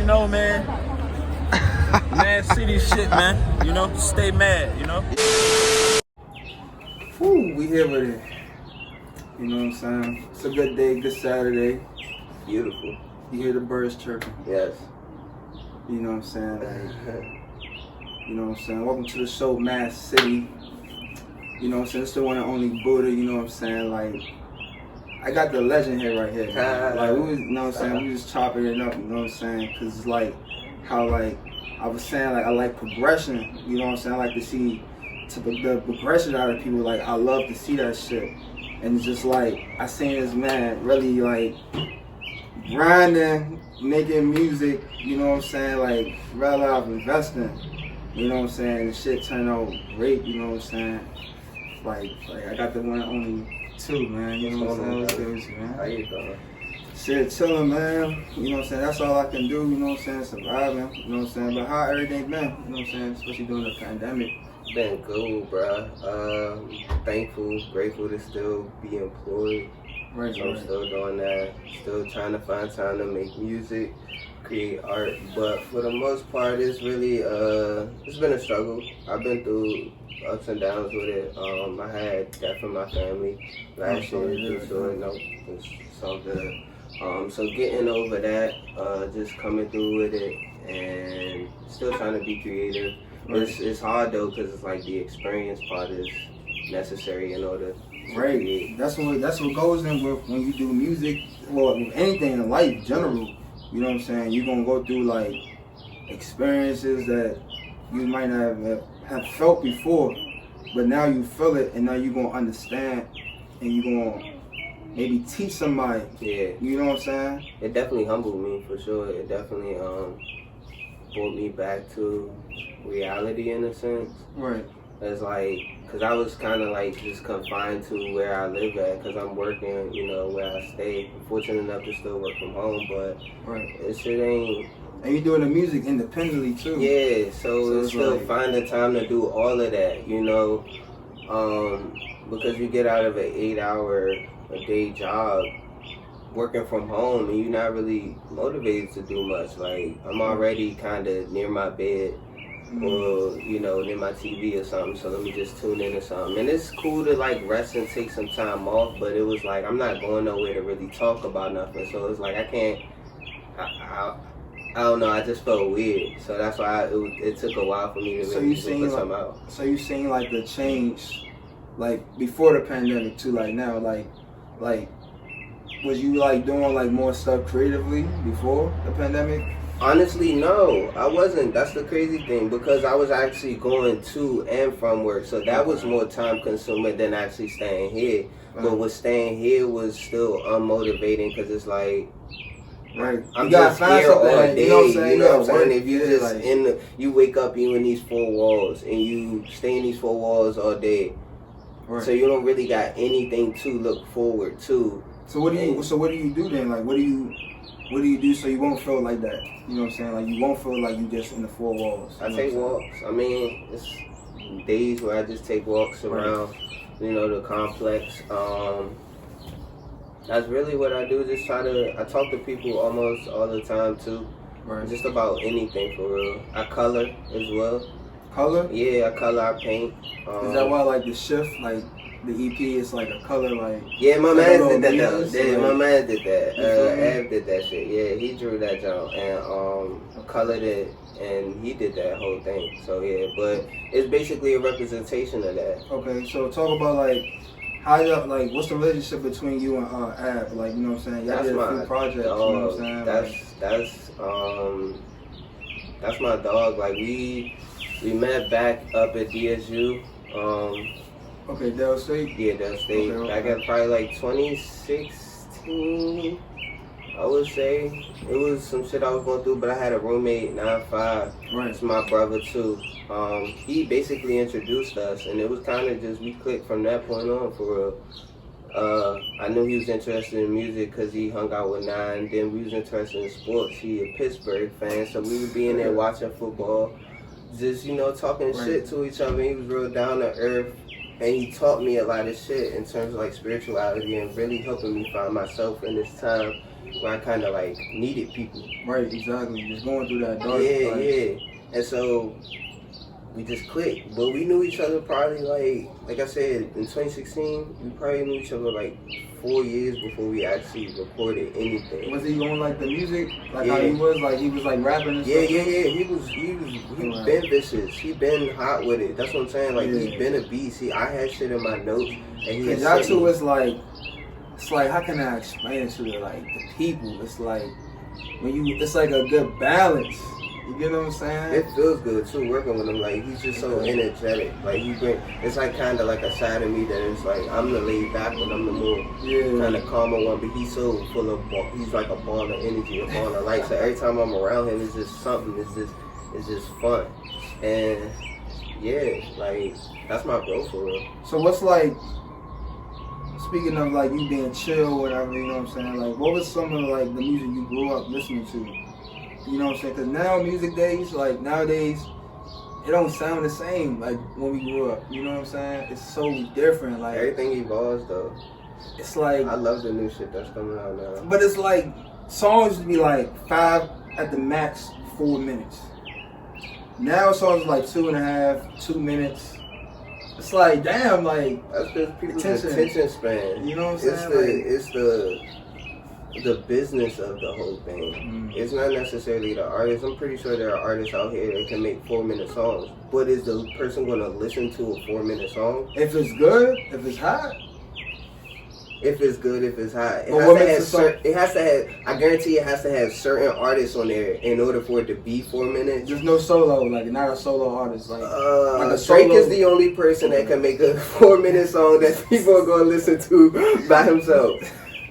you know, man. Mad City shit, man. You know, stay mad, you know. Whew, we here with it. You know what I'm saying? It's a good day, good Saturday. Beautiful. You hear the birds chirping. Yes. You know what I'm saying? Like, you know what I'm saying? Welcome to the show, MADD City. You know what I'm saying? It's the one and only Buddha, you know what I'm saying? Like, I got the legend here right here. Like, we was, you know what I'm saying? We was chopping it up, you know what I'm saying? Cause it's like, how like, I was saying like, I like progression, you know what I'm saying? I like to see the progression out of people. Like, I love to see that shit. And it's just like, I seen this man really like, grinding, making music, you know what I'm saying? Like, rather off investing, you know what I'm saying? The shit turned out great, you know what I'm saying? Like I got the one and only Twoo, man, you know what I'm saying? What's good with you, man? How you doing? Shit, chilling, man, you know what I'm saying? That's all I can do, you know what I'm saying? Surviving, you know what I'm saying? But how everything been, you know what I'm saying? Especially during the pandemic. Been good, bruh. Thankful, grateful to still be employed. Right, So I'm still doing that. Still trying to find time to make music, create art. But for the most part, it's really, it's been a struggle. I've been through ups and downs with it. I had death in my family last year, so it's something. So getting over that, just coming through with it, and still trying to be creative. It's hard though, because it's like the experience part is necessary in order to create. That's what goes in with when you do music, or with anything in life, general. You know what I'm saying? You're gonna go through like experiences that you might not have felt before, but now you feel it, and now you're gonna understand, and you're gonna maybe teach somebody. Yeah. You know what I'm saying? It definitely humbled me for sure. It definitely brought me back to reality in a sense. Right. It's like, cause I was kind of like just confined to where I live at, cause I'm working, you know, where I stay. I'm fortunate enough to still work from home, but it shit ain't. And you're doing the music independently too. Yeah, so it's still like, find the time to do all of that, you know, because you get out of an 8-hour-a-day job working from home and you're not really motivated to do much. Like, I'm already kind of near my bed or, you know, near my TV or something, so let me just tune in or something. And it's cool to like rest and take some time off, but it was like, I'm not going nowhere to really talk about nothing, so it's like I can't, I don't know, I just felt weird, so that's why it took a while for me to really put something out. So you seen like the change, like before the pandemic to like now, like was you like doing like more stuff creatively before the pandemic? Honestly, no, I wasn't. That's the crazy thing, because I was actually going to and from work, so that was more time consuming than actually staying here. But with staying here was still unmotivating, because it's like, right, I'm just here all day, you know what I'm saying? You know what I'm saying? If you yeah, just like, you wake up, you in these four walls, and you stay in these four walls all day, so you don't really got anything to look forward to. So what do you do then? Like, what do you do so you won't feel like that? You know what I'm saying? Like, you won't feel like you just in the four walls. I take walks. I mean, it's days where I just take walks around, you know, the complex. That's really what I do. Just I talk to people almost all the time too. Right. Just about anything for real. I color as well. Color? Yeah, I color, I paint. Is that why like the shift, like the EP is like a color, like? Yeah, my man did that though. Yeah, my man did that. Ab did that shit. Yeah, he drew that joint and colored it, and he did that whole thing. So yeah, but it's basically a representation of that. Okay, so talk about like how you like, what's the relationship between you and Ab? Like, you know what I'm saying? Y'all did a few projects. You know what I'm saying? That's my dog. Like we met back up at DSU. Okay, Del State? Yeah, Del State. Okay. Back at probably like 2016, I would say. It was some shit I was going through, but I had a roommate, 9-5. Right. It's my brother too. He basically introduced us, and it was kind of just, we clicked from that point on for real. I knew he was interested in music because he hung out with 9. Then we was interested in sports. He a Pittsburgh fan, so we would be in there watching football, just, you know, talking shit to each other. He was real down to earth. And he taught me a lot of shit in terms of like spirituality and really helping me find myself in this time where I kind of like needed people. Right, exactly. Just going through that dark. Yeah. And so we just clicked. But we knew each other probably like I said, in 2016, we probably knew each other like 4 years before we actually recorded anything. Was he on like the music? Like how he was like rapping and stuff? Yeah. He been vicious. He been hot with it. That's what I'm saying. Like he been a beast. I had shit in my notes and he had y'all two is like, it's like, how can I explain it to the people? It's like it's like a good balance. You get what I'm saying? It feels good too working with him. Like he's just so energetic. Like it's like kind of like a side of me that is like I'm the laid back one, I'm the more kind of calmer one. But he's so full of he's like a ball of energy, a ball of light. So every time I'm around him, it's just something. It's just fun. And yeah, like that's my bro for real. So what's like? Speaking of like you being chill, whatever, you know what I'm saying? Like, what was some of like the music you grew up listening to? You know what I'm saying? Because now nowadays, it don't sound the same like when we grew up. You know what I'm saying? It's so different. Like everything evolves though. It's like I love the new shit that's coming out now. But it's like songs used to be like 5 at the max, 4 minutes. Now songs are like 2.5, 2 minutes. It's like damn, like that's just people's attention span. You know what I'm saying? It's the business of the whole thing. It's not necessarily the artist. I'm pretty sure there are artists out here that can make 4-minute songs. But is the person going to listen to a 4-minute song? If it's good, if it's hot. If it's good, if it's hot. It has to have, I guarantee it has to have certain artists on there in order for it to be 4 minutes. There's no solo, like not a solo artist. Like a Drake is the only person that can make a 4-minute song that people are going to listen to by himself.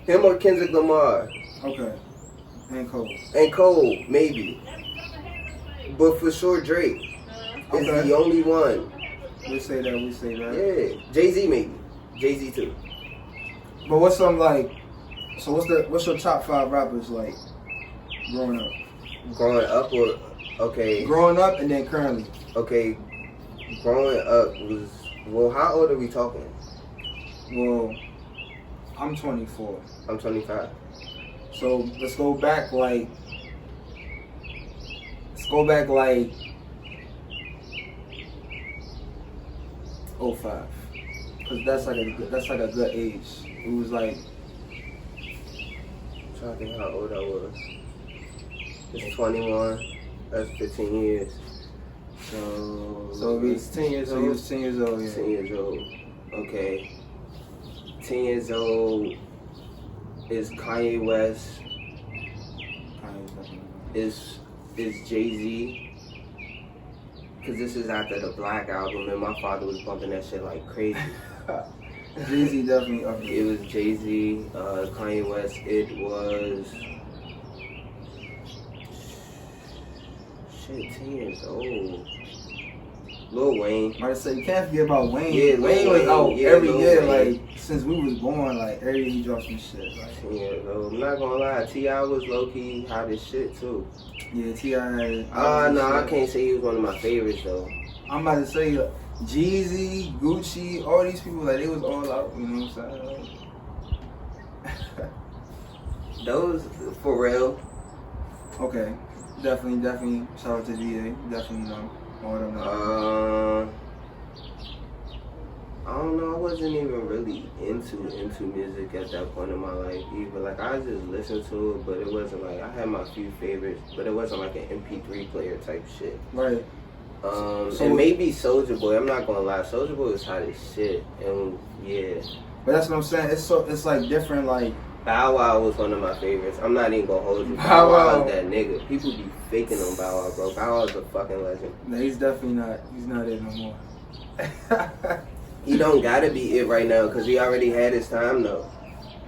Him or Kendrick Lamar. Okay. And Cole, maybe. But for sure, Drake is the only one. We say that. Yeah. Jay-Z maybe. Jay-Z too. But what's some like? So what's your top 5 rappers like growing up? Growing up or okay? Growing up and then currently. Okay. Growing up was how old are we talking? Well, I'm 24. I'm 25. So let's go back like 05. Cause that's like a good age. It was like I'm trying to think how old I was. It's 21. That's 15 years. So it's 10 years old. He was 10 years old. Yeah. 10 years old. Okay. 10 years old is Kanye West. Is Jay-Z. Cause this is after the Black album and my father was bumping that shit like crazy. Jay-Z definitely up there. It was Jay-Z, Kanye West. It was 10 years old. Lil Wayne. I say you can't forget about Wayne. Yeah, Wayne was out every year, Wayne. like since we was born. Like every year he dropped some shit. Like 10 years old. I'm not gonna lie, T.I. was low key hot as shit too. Yeah, T.I. No, I can't say he was one of my favorites though. I'm about to say Jeezy, Gucci, all these people, like they was all out. You know what I'm saying? Those for real. Okay, definitely. Shout out to GA. Definitely know. I don't know. I wasn't even really into music at that point in my life either. Like I just listened to it, but it wasn't like I had my few favorites, but it wasn't like an MP3 player type shit. Right. And maybe Soulja Boy. I'm not gonna lie, Soulja Boy was hot as shit, and yeah. But that's what I'm saying. It's like different. Like Bow Wow was one of my favorites. I'm not even gonna hold you. Bow Wow is that nigga. People be faking on Bow Wow, bro. Bow Wow's a fucking legend. No, he's definitely not. He's not it no more. He don't gotta be it right now because he already had his time though.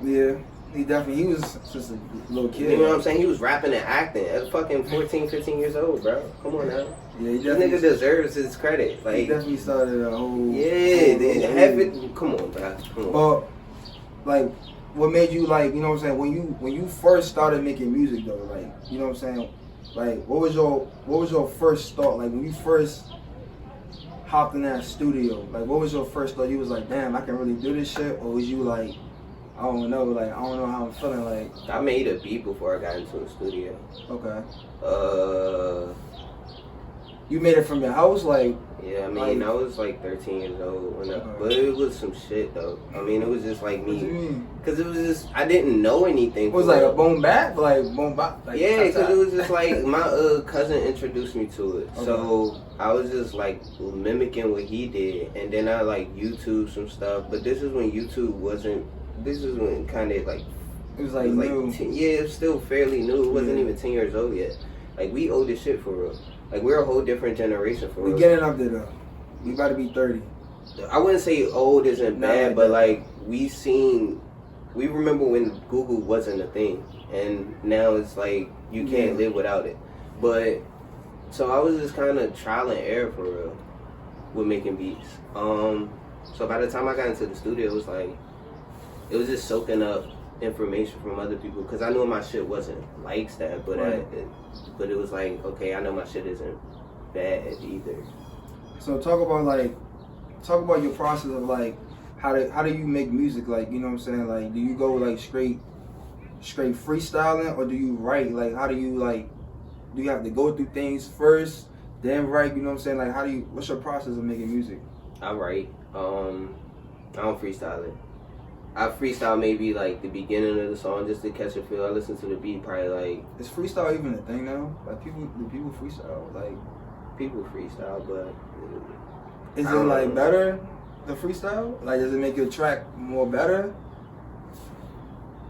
Yeah, he was just a little kid. You know what I'm saying? He was rapping and acting at fucking 14, 15 years old, bro. Come on now. Yeah, this nigga deserves his credit. Like he definitely started a whole. Come on, bro. Come on. But like, what made you like? You know what I'm saying? When you first started making music though, like, you know what I'm saying? Like, what was your first thought? Like when you first hopped in that studio, like what was your first thought? You was like, damn, I can really do this shit, or was you like, I don't know. Like I don't know how I'm feeling. Like I made a beat before I got into the studio. Okay. You made it from your house, like. Yeah, I mean, I was like 13 years old when but it was some shit though. I mean, it was just like me. What do you mean? Cause it was just I didn't know anything. It was like a boom bap, like boom bap. Like, yeah, cause it was just like my cousin introduced me to it, so I was just like mimicking what he did, and then I like YouTube some stuff. But this is when YouTube wasn't. This is when kind of like it was like new. Yeah, it was still fairly new. It wasn't even 10 years old yet. Like we old as shit for real. Like we're a whole different generation for real. We getting up there though. We about to be 30. I wouldn't say old isn't bad, but like we remember when Google wasn't a thing, and now it's like you can't live without it. But so I was just kind of trial and error for real with making beats. So by the time I got into the studio, it was just soaking up information from other people because I knew my shit wasn't like that, but but it was like, okay, I know my shit isn't bad either. So talk about your process of like how do you make music, like, you know what I'm saying, like do you go like straight freestyling, or do you write? Like how do you have to go through things first then write, you know what I'm saying, like what's your process of making music? I write. I don't freestyle it. I freestyle maybe like the beginning of the song just to catch a feel. I listen to the beat probably like. Is freestyle even a thing now? Like do people freestyle? Like people freestyle, but is it like better the freestyle? Like does it make your track more better?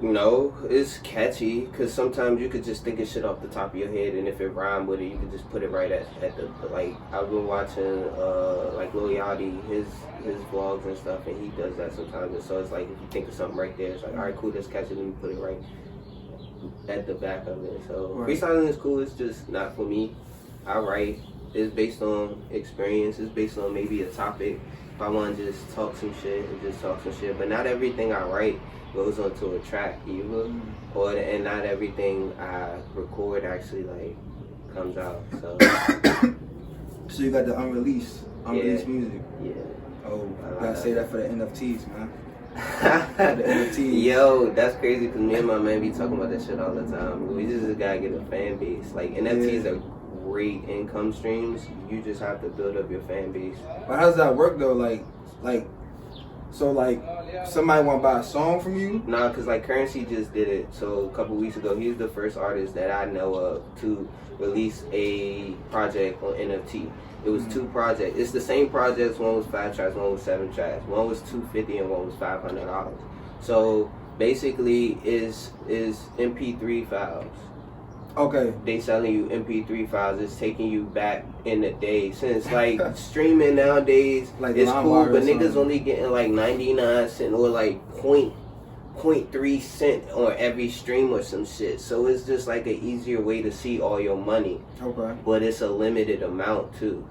No, it's catchy because sometimes you could just think of shit off the top of your head, and if it rhyme with it, you could just put it right at the like. I've been watching like Lil Yachty, his vlogs and stuff, and he does that sometimes. And so it's like if you think of something right there, it's like, all right, cool, that's catchy. Let me put it right at the back of it. So freestyling is cool. It's just not for me. I write. It's based on experience. It's based on maybe a topic. If I want to just talk some shit, just talk some shit. But not everything I write goes onto a track either, and not everything I record actually like comes out. So, so you got the unreleased music. Yeah. Oh, I gotta say that for the NFTs, man. The NFTs. Yo, that's crazy because me and my man be talking about that shit all the time. We just gotta get a fan base. Like NFTs are great income streams. You just have to build up your fan base. But how does that work though? So somebody want to buy a song from you? Nah, cause like Currency just did it. So a couple weeks ago, he's the first artist that I know of to release a project on NFT. It was two projects. It's the same projects. One was 5 tracks, one was 7 tracks. One was $250 and one was $500. So basically, is MP3 files. Okay. They selling you MP3 files. It's taking you back in the day. Since like streaming nowadays like it's cool, but niggas only getting like 99 cents or like 0.3 cent on every stream or some shit. So it's just like an easier way to see all your money. Okay. But it's a limited amount too.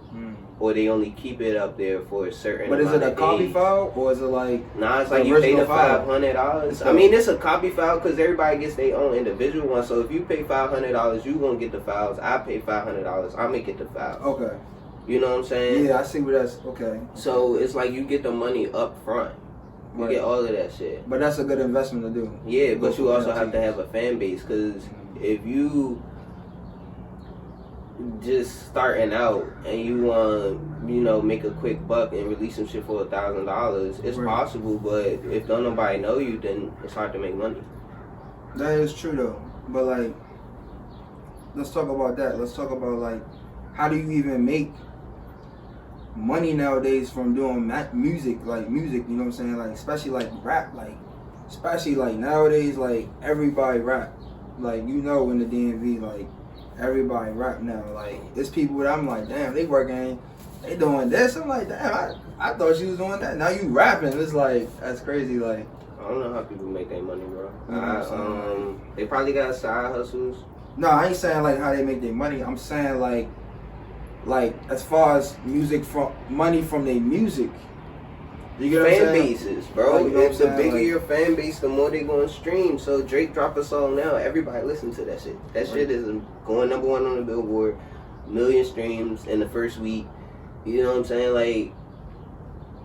Or they only keep it up there for a certain But is amount it a of copy days. file, or is it like... Nah, it's like you pay the $500. I mean, it's a copy file because everybody gets their own individual one. So if you pay $500, you gonna get the files. I pay $500, I make it the files. Okay. You know what I'm saying? Yeah, I see where that's... Okay. So it's like you get the money up front. You get all of that shit. But that's a good investment to do. Yeah, but you also have to have a fan base because if you just starting out and you want, make a quick buck and release some shit for $1,000, it's possible. But if don't nobody know you, then it's hard to make money. That is true though. But like, let's talk about that. Let's talk about like, how do you even make money nowadays from doing music? Like music, you know what I'm saying? Like especially like rap, especially like nowadays, like everybody rap. Like in the DMV, like everybody rap now. Like it's people that I'm like, damn, they they doing this. I'm like, damn, I thought you was doing that. Now you rapping. It's like, that's crazy. Like I don't know how people make their money, bro. They probably got side hustles. No, I ain't saying like how they make their money. I'm saying like as far as money from their music. You get what I'm saying? Fan bases, bro. Like, you know what I'm the saying? bigger Like, your fan base, the more they gonna stream. So Drake drop a song now, everybody listen to that shit. That shit is going number 1 on the Billboard, 1 million streams in the first week. You know what I'm saying? Like,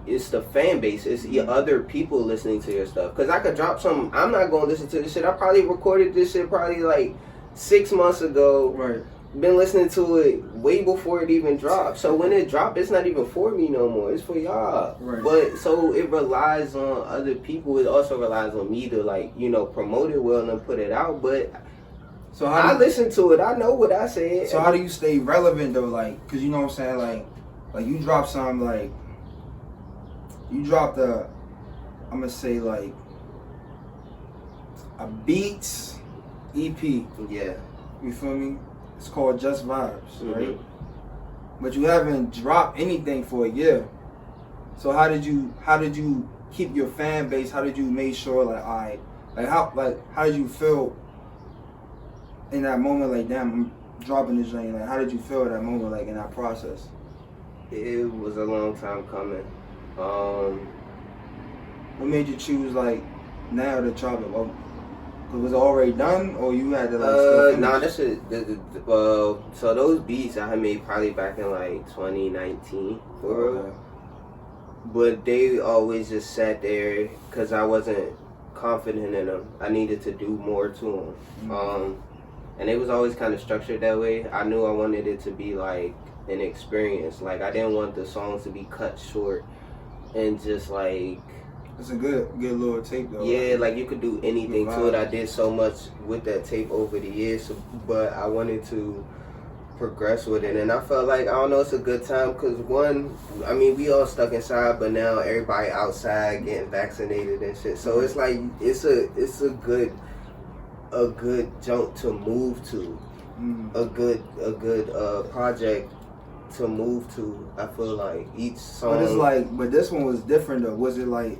it's the fan base. It's your other people listening to your stuff. Cause I could drop some. I'm not gonna listen to this shit. I probably recorded this shit probably like 6 months ago. Right. Been listening to it way before it even dropped. So when it dropped, it's not even for me no more. It's for y'all. Right. But so it relies on other people. It also relies on me to like, you know, promote it well and put it out. But So I listen to it. I know what I said. So how do you stay relevant though? Like, cause you know what I'm saying? Like you drop some like, you dropped I'm gonna say like a Beats EP. Yeah. You feel me? It's called Just Vibes, right? Mm-hmm. But you haven't dropped anything for a year. So how did you keep your fan base? How did you make sure how did you feel in that moment? Like, damn, I'm dropping this thing. Like, how did you feel at that moment? Like in that process? It was a long time coming. What made you choose like now to drop it? Well, was it already done, or you had to like? Nah, that's it. So those beats I had made probably back in like 2019 for real. But they always just sat there because I wasn't confident in them. I needed to do more to them. Mm-hmm. And it was always kind of structured that way. I knew I wanted it to be like an experience. Like I didn't want the songs to be cut short and just like. It's a good little tape though. Yeah, like you could do anything to it. I did so much with that tape over the years, but I wanted to progress with it, and I felt like, I don't know, it's a good time because one, I mean, we all stuck inside, but now everybody outside getting vaccinated and shit. So it's like it's a good jump to move to, a good project to move to. I feel like each song. But it's like, but this one was different though. Was it like?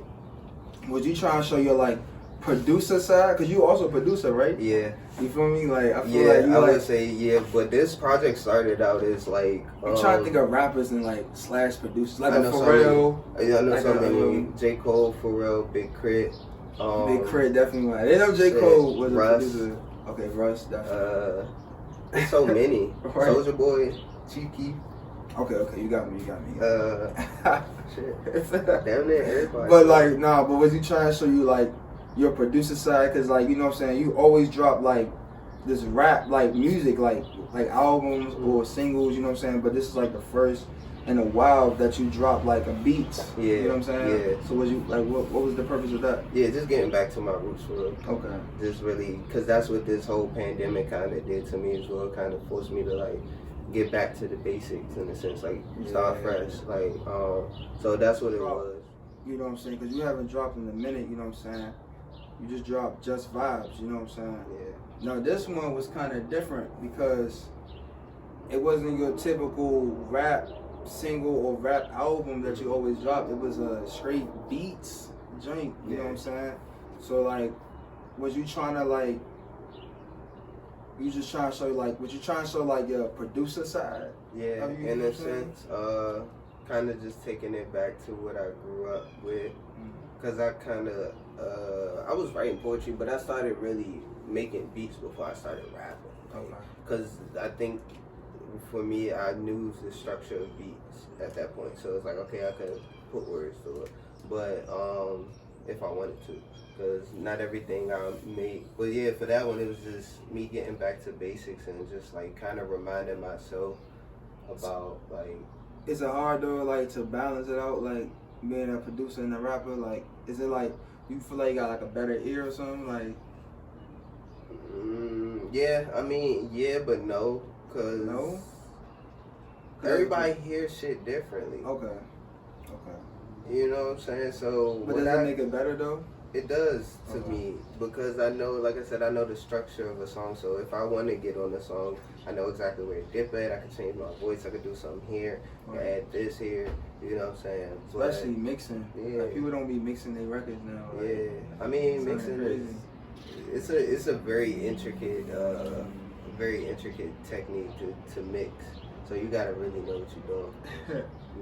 Was you trying to show your like producer side? Cause you also producer, right? Yeah. You feel me? Like I feel yeah, like you I would like, say yeah. But this project started out as like I'm trying to think of rappers and like slash producers, like I a know Pharrell. Yeah, I know like so many. J. Cole, Pharrell, Big Crit. Big Crit definitely. I didn't know J. Cole was Russ. a producer. Okay, Russ. Definitely. There's so many. Right. Soulja Boy, Cheeky. Okay, you got me. Shit. Damn near everybody. But like, nah, but was you trying to show you like your producer side? Cause like, you know what I'm saying, you always drop like this rap like music, like albums or singles, you know what I'm saying? But this is like the first in a while that you drop like a beat. Yeah. You know what I'm saying? Yeah. So was you like, what was the purpose of that? Yeah, just getting back to my roots for real. Okay. Just really, cause that's what this whole pandemic kind of did to me as well. Kind of forced me to like get back to the basics in a sense, like start fresh, like so that's what it was. You know what I'm saying? Because you haven't dropped in a minute, you know what I'm saying? You just dropped Just Vibes, you know what I'm saying? Yeah. Now this one was kind of different because it wasn't your typical rap single or rap album that you always drop. It was a straight beats joint, you know what I'm saying? So like, was you trying to like, you just trying to show like, was you trying to show like your producer side? Yeah, in a sense, kind of just taking it back to what I grew up with, because I kind of, I was writing poetry, but I started really making beats before I started rapping. Okay. Because I think for me, I knew the structure of beats at that point, so it's like, okay, I could put words to it, but if I wanted to. Because not everything I made, but yeah, for that one it was just me getting back to basics and just like kind of reminding myself about like. Is it hard though, like to balance it out, like being a producer and a rapper? Like, is it like you feel like you got like a better ear or something? Like, yeah, I mean, yeah, but no, cause everybody hears shit differently. Okay. You know what I'm saying? So, but does that make it better though? It does to me, because I know, like I said, I know the structure of a song. So if I want to get on a song, I know exactly where to dip at. I can change my voice. I could do something here, add this here. You know what I'm saying? Especially mixing. Yeah. Like, people don't be mixing their records now. Like, yeah. I mean, mixing is it's a very intricate technique to mix. So you gotta really know what you're doing.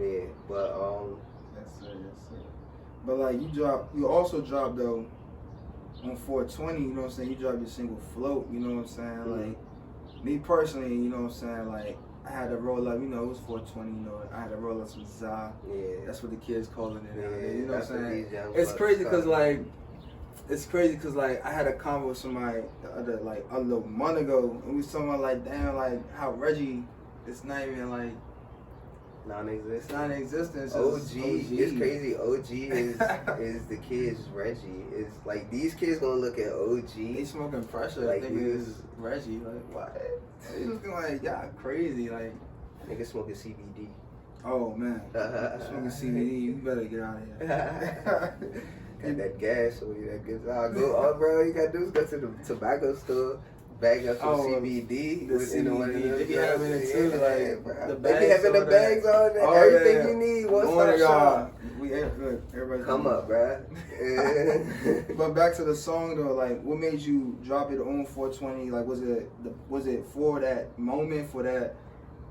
Yeah, but Yes, sir. But like you also dropped though on 420, you know what I'm saying? You dropped your single Float, you know what I'm saying? Like me personally, you know what I'm saying? Like I had to roll up, you know, it was 420, you know, I had to roll up some za. Yeah. That's what the kids calling it now. Yeah, You know what I'm that's what saying? these young It's bucks crazy because call it. like I had a convo with somebody the other like a little month ago, and we was talking about like damn like how Reggie, it's not even like Non-existent. it's non-existent. It's OG. just It's crazy. OG is the kids Reggie. It's like these kids gonna look at They OG. smoking pressure. Like, Like nigga is Reggie. Like what? They looking like y'all crazy. Like Niggas smoking CBD. oh man, smoking CBD. You better get out of here. Got that gas on you, that gets out. Go, bro, you gotta do is go to the tobacco store, bag up some CBD. The CBD. They be having it too, like the they be bags having the on bags that. on it, Oh, everything yeah. you need. One One of stop y'all, shop. look, everybody Come up, bruh. But back to the song though, like what made you drop it on 420? Like was it for that moment, for that,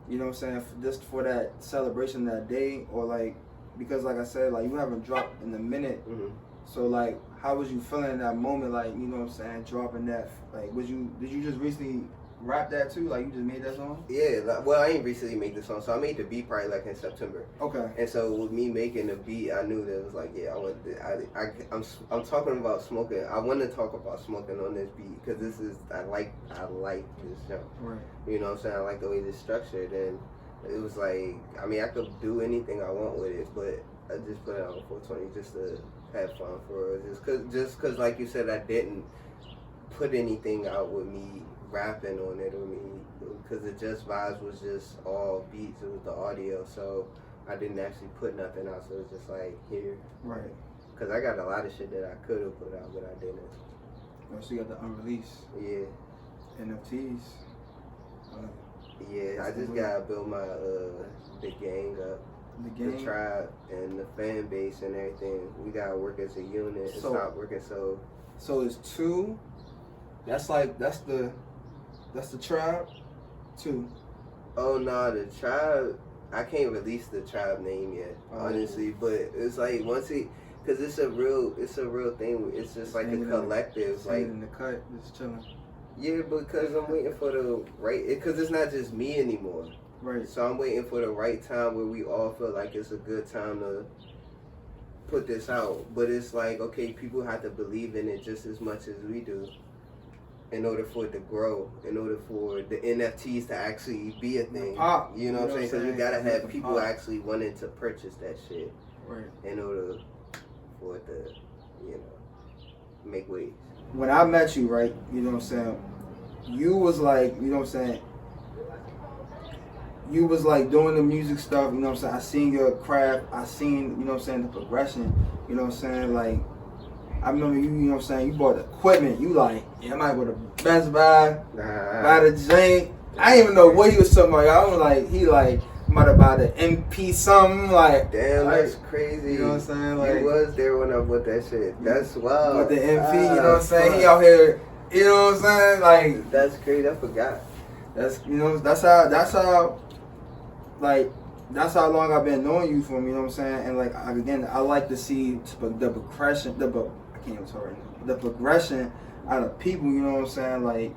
you know what I'm saying, just for that celebration that day, or like because like I said, like you haven't dropped in a minute. Mm-hmm. So like, how was you feeling in that moment? Like, you know what I'm saying, dropping that. Like, did you just recently rap that too? Like, you just made that song? Yeah, well, I ain't recently made the song, so I made the beat probably like in September. Okay. And so with me making the beat, I knew that it was like, yeah, I'm talking about smoking. I want to talk about smoking on this beat because this is I like this jump. Right. You know what I'm saying? I like the way this structured, and it was like, I mean, I could do anything I want with it, but I just put it on 420 just to have fun for it. Just cause like you said, I didn't put anything out with me rapping on it, or me, because the Just Vibes was just all beats. It was the audio, so I didn't actually put nothing out. So it was just like here, Right. Cause I got a lot of shit that I could have put out, but I didn't. Oh, so you got the unreleased Yeah, NFTs. yeah. I That's the just way. gotta build my the gang up. The game. The tribe and the fan base and everything. We gotta work as a unit and So- stop working so. So it's two. That's the tribe. Two. Oh no, the tribe. I can't release the tribe name yet, honestly. But it's like once because it's a real thing. It's just like a collective. Like Like in the cut, just chilling. yeah, because I'm waiting for the right. Because it's not just me anymore. Right. So I'm waiting for the right time where we all feel like it's a good time to put this out. But it's like, okay, people have to believe in it just as much as we do in order for it to grow, in order for the NFTs to actually be a thing. Pop. You know what I'm saying? Because you gotta Make have them people pop. actually wanting to purchase that shit Right. in order for it to, you know, make waves. When I met you, right, you know what I'm saying, you was like, you know what I'm saying, you was like doing the music stuff, you know what I'm saying, I seen your craft, I seen, you know what I'm saying, the progression, you know what I'm saying, like, I remember you know what I'm saying, you bought the equipment, you like, yeah, I might go to Best Buy, buy the jank, I didn't even know what he was talking about, I was like, he like, might have bought the MP something, like, Damn, like, that's crazy. you know what I'm saying, like, you was there when I bought that shit. That's wild. with the MP, you know what I'm saying, he out here, you know what I'm saying, like, That's crazy. I forgot. that's, you know, that's how, like, that's how long I've been knowing you from, you know what I'm saying? And, like, again, I like to see the progression, I can't even talk right now, the progression out of people, you know what I'm saying? Like,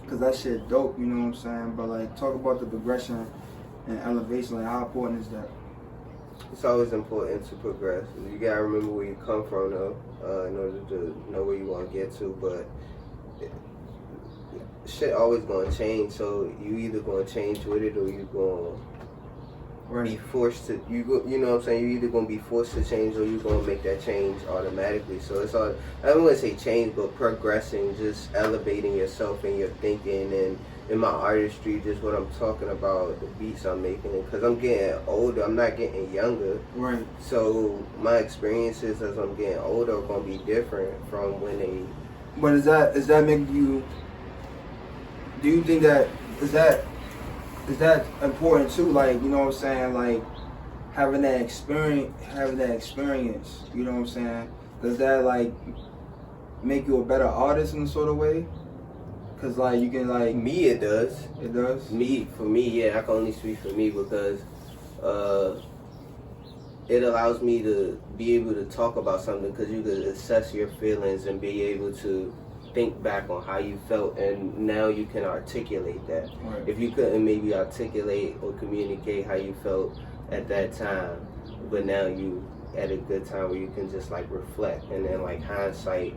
because that shit dope, you know what I'm saying? But, like, talk about the progression and elevation, like, how important is that? It's always important to progress. You gotta remember where you come from, though, in order to know where you want to get to. But shit always gonna change, so you either gonna change with it or you gonna be forced to. You know what I'm saying? You either gonna be forced to change or you gonna make that change automatically. So it's all. I don't want to say change, but progressing, just elevating yourself and your thinking and in my artistry, just what I'm talking about, the beats I'm making. Because I'm getting older, I'm not getting younger. Right. So my experiences as I'm getting older are gonna be different from when they. But is that making you? Do you think that is that important too? Like, you know what I'm saying? Like having that experience, you know what I'm saying? Does that like make you a better artist in a sort of way? Cause like you can like Me, it does. It does. For me, yeah, I can only speak for me because it allows me to be able to talk about something because you can assess your feelings and be able to think back on how you felt, and now you can articulate that. Right. If you couldn't maybe articulate or communicate how you felt at that time, but now you at a good time where you can just like reflect and then like hindsight,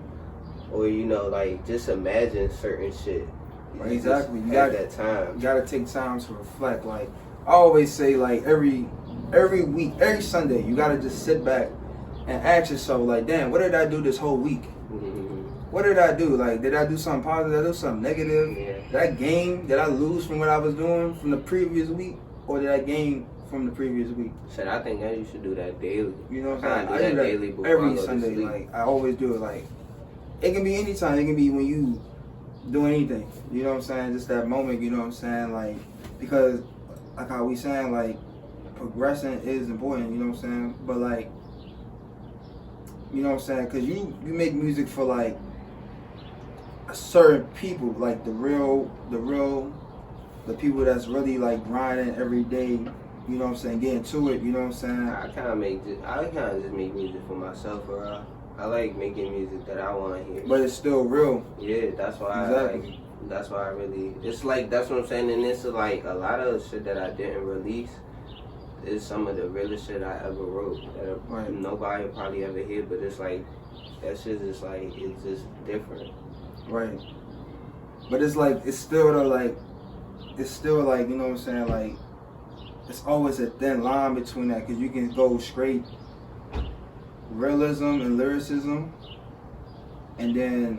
or you know, like just imagine certain shit. Right, exactly. You at that time. You gotta take time to reflect. Like I always say, like every week, every Sunday, you gotta just sit back and ask yourself, like, damn, what did I do this whole week? What did I do? Like, did I do something positive? Did I do something negative? Yeah. Did I gain? Did I lose from what I was doing from the previous week? Or did I gain from the previous week? Shit, I think that you should do that daily. You know what I'm saying? I do that daily before I every go to Sunday. sleep. Like, I always do it. Like, it can be anytime. It can be when you do anything. You know what I'm saying? Just that moment, you know what I'm saying? Like, because, like how we saying, like, progressing is important, you know what I'm saying? But, like, you know what I'm saying? Because you make music for, like, certain people, like the people that's really like grinding every day, you know what I'm saying, getting to it, you know what I'm saying? I kind of just make music for myself, or I like making music that I want to hear. But it's still real. Yeah, that's why Exactly. that's why I really, it's like, that's what I'm saying, and it's like a lot of shit that I didn't release is some of the realest shit I ever wrote that Right. nobody probably ever hear, but it's like, that shit is like, it's just different. Right. But it's like, it's still, you know what I'm saying, like, it's always a thin line between that, because you can go straight realism and lyricism, and then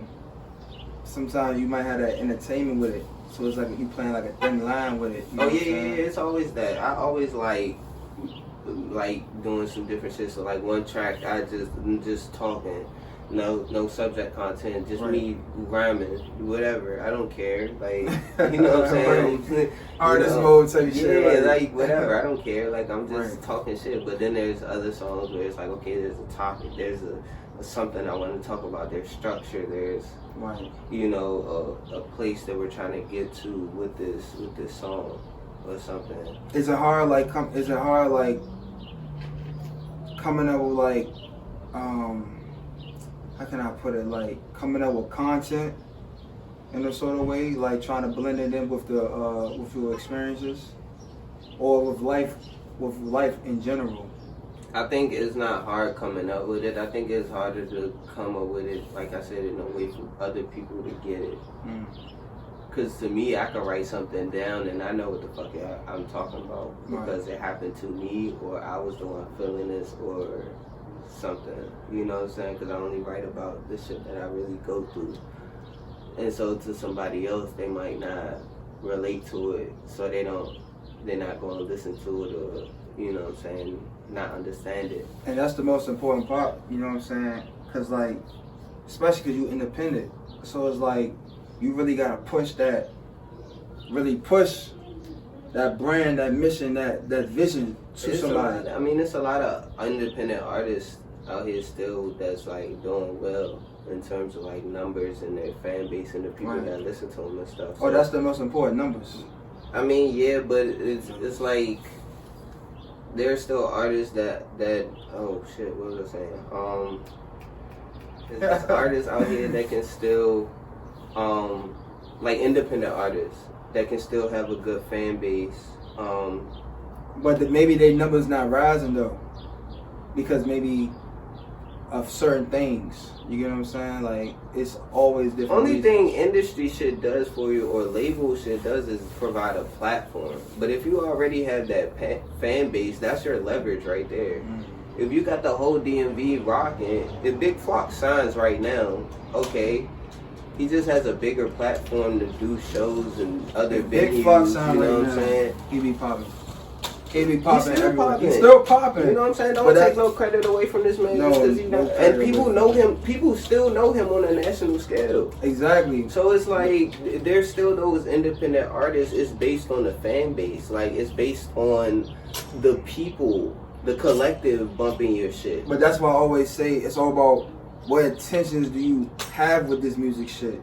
sometimes you might have that entertainment with it, so it's like you playing like a thin line with it. You know Oh what I'm yeah, saying? it's always that. I always like doing some different shit. So like one track, I just talking, no subject content, just Right. me rhyming, whatever. I don't care. Like, you know what I'm saying? Right. Artist mode type Yeah, shit. like whatever. I don't care. Like I'm just Right. talking shit. But then there's other songs where it's like, okay, there's a topic, there's a something I want to talk about. There's structure. There's Right. you know a place that we're trying to get to with this song or something. Is it hard like coming up with like how can I put it, like coming up with content in a sort of way, like trying to blend it in with the with your experiences or with life in general? I think it's not hard coming up with it. I think it's harder to come up with it, like I said, in a way for other people to get it. Because to me, I can write something down and I know what the fuck I'm talking about because it happened to me, or I was the one feeling this, or something. You know what I'm saying? Because I only write about the shit that I really go through. And so to somebody else, they might not relate to it, so they're not going to listen to it, or, you know what I'm saying, not understand it. And that's the most important part, you know what I'm saying? Because, like, especially because you're independent. So it's like, you really got to push that brand, that mission, that vision to somebody. I mean, it's a lot of independent artists out here still that's, like, doing well in terms of, like, numbers and their fan base and the people Right. that listen to them and stuff. Oh, that's the most important, numbers. I mean, yeah, but it's like, there's still artists that oh shit, what was I saying? There's artists out here that can still like independent artists that can still have a good fan base. But maybe their numbers not rising though, because maybe of certain things. You get what I'm saying? Like, it's always different. Only reasons. thing industry shit does for you, or label shit does, is provide a platform. But if you already have that fan base, that's your leverage right there. If you got the whole DMV rocking, if Big Flock signs right now, okay, he just has a bigger platform to do shows and other venues. Big Flock sign you know right what I'm now, saying? he be popping. He be popping still everywhere. popping. He's still popping. You know what I'm saying? But Don't that- take no credit away from this man No, just because he no not. credit And people away. know him. People still know him on a national scale. Exactly. So it's like there's still those independent artists. It's based on the fan base. Like, it's based on the people, the collective bumping your shit. But that's why I always say it's all about what intentions do you have with this music shit.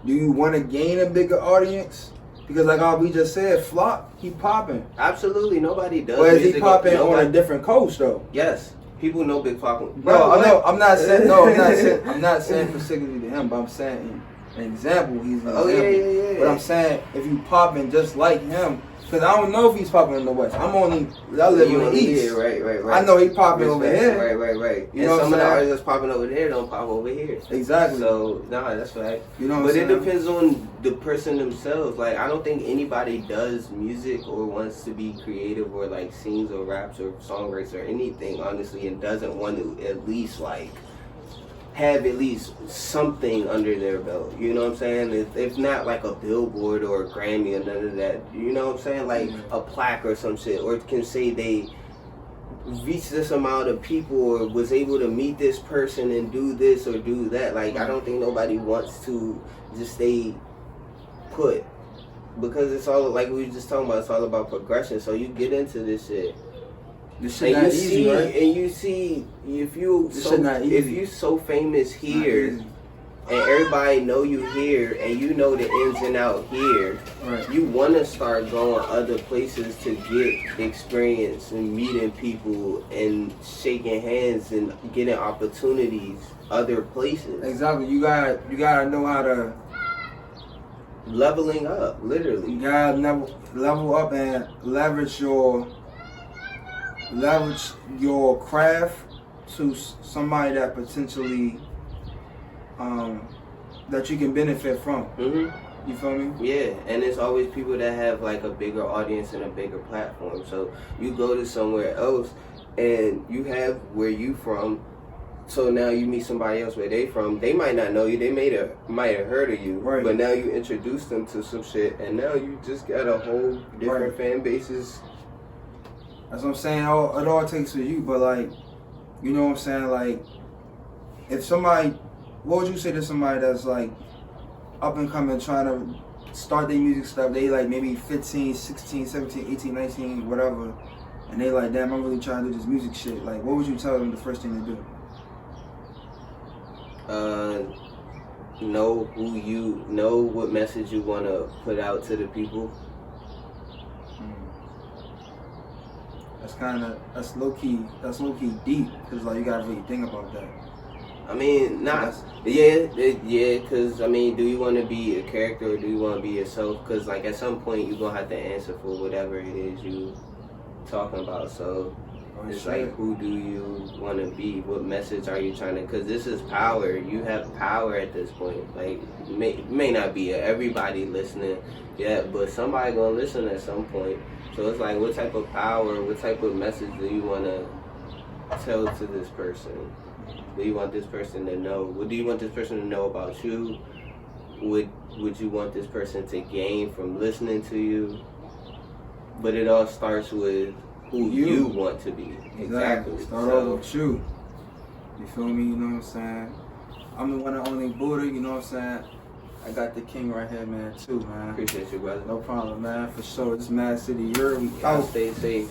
Do you want to gain a bigger audience? Because like how we just said, Flock, he popping. Absolutely, nobody does. But is he music- popping on nobody- a different coast though? Yes, people know Big Flock. No, I know. I'm not saying. No, I'm not saying. I'm not saying specifically to him, but I'm saying an example. He's an Oh, example. yeah. But I'm saying, if you popping just like him, because I don't know if he's popping in the West. I live in the East. Yeah, right. I know he popping over here. Right. You And know some what of the I'm artists that's popping over there don't pop over here. Exactly. So, nah, that's right. You know what But I'm it saying? depends on the person themselves. Like, I don't think anybody does music or wants to be creative or, like, sings or raps or songwrites or anything, honestly, and doesn't want to at least, like, have at least something under their belt. You know what I'm saying? If not like a Billboard or a Grammy or none of that. You know what I'm saying? Like a plaque or some shit. Or can say they reached this amount of people or was able to meet this person and do this or do that. Like, I don't think nobody wants to just stay put. Because it's all, like we were just talking about, it's all about progression. So you get into this shit. This shit not easy, right? And you see, if you so famous here, and everybody know you here, and you know the ins and out here, right. You want to start going other places to get experience and meeting people and shaking hands and getting opportunities other places. Exactly. You gotta know how to leveling up, literally. You gotta level up and leverage your craft to somebody that potentially that you can benefit from. Mm-hmm. You feel me? Yeah, and it's always people that have like a bigger audience and a bigger platform. So you go to somewhere else and you have where you from. So now you meet somebody else where they from. They might not know you. They might have heard of you. Right. But now you introduce them to some shit, and now you just got a whole different fan bases. That's what I'm saying. It all takes for you, but like, you know what I'm saying? Like, if somebody, what would you say to somebody that's like up and coming, trying to start their music stuff? They like maybe 15, 16, 17, 18, 19, whatever, and they like, damn, I'm really trying to do this music shit. Like, what would you tell them the first thing to do? Know what message you want to put out to the people. That's low key deep, because like you gotta really think about that. I mean, because I mean, do you want to be a character or do you want to be yourself? Because like at some point you're gonna have to answer for whatever it is you talking about. So it's like, who do you want to be? What message are you trying to? Because this is power. You have power at this point. Like, may not be everybody listening yet, but somebody gonna listen at some point. So it's like, what type of power, what type of message do you want to tell to this person? Do you want this person to know? What do you want this person to know about you? Would you want this person to gain from listening to you? But it all starts with who you want to be. Exactly. Start off with you. You feel me? You know what I'm saying? I'm the one and only Buddha, you know what I'm saying? I got the king right here, man, too, man. Appreciate you, brother. No problem, man. For sure. This is MADD City. You're out. Stay safe.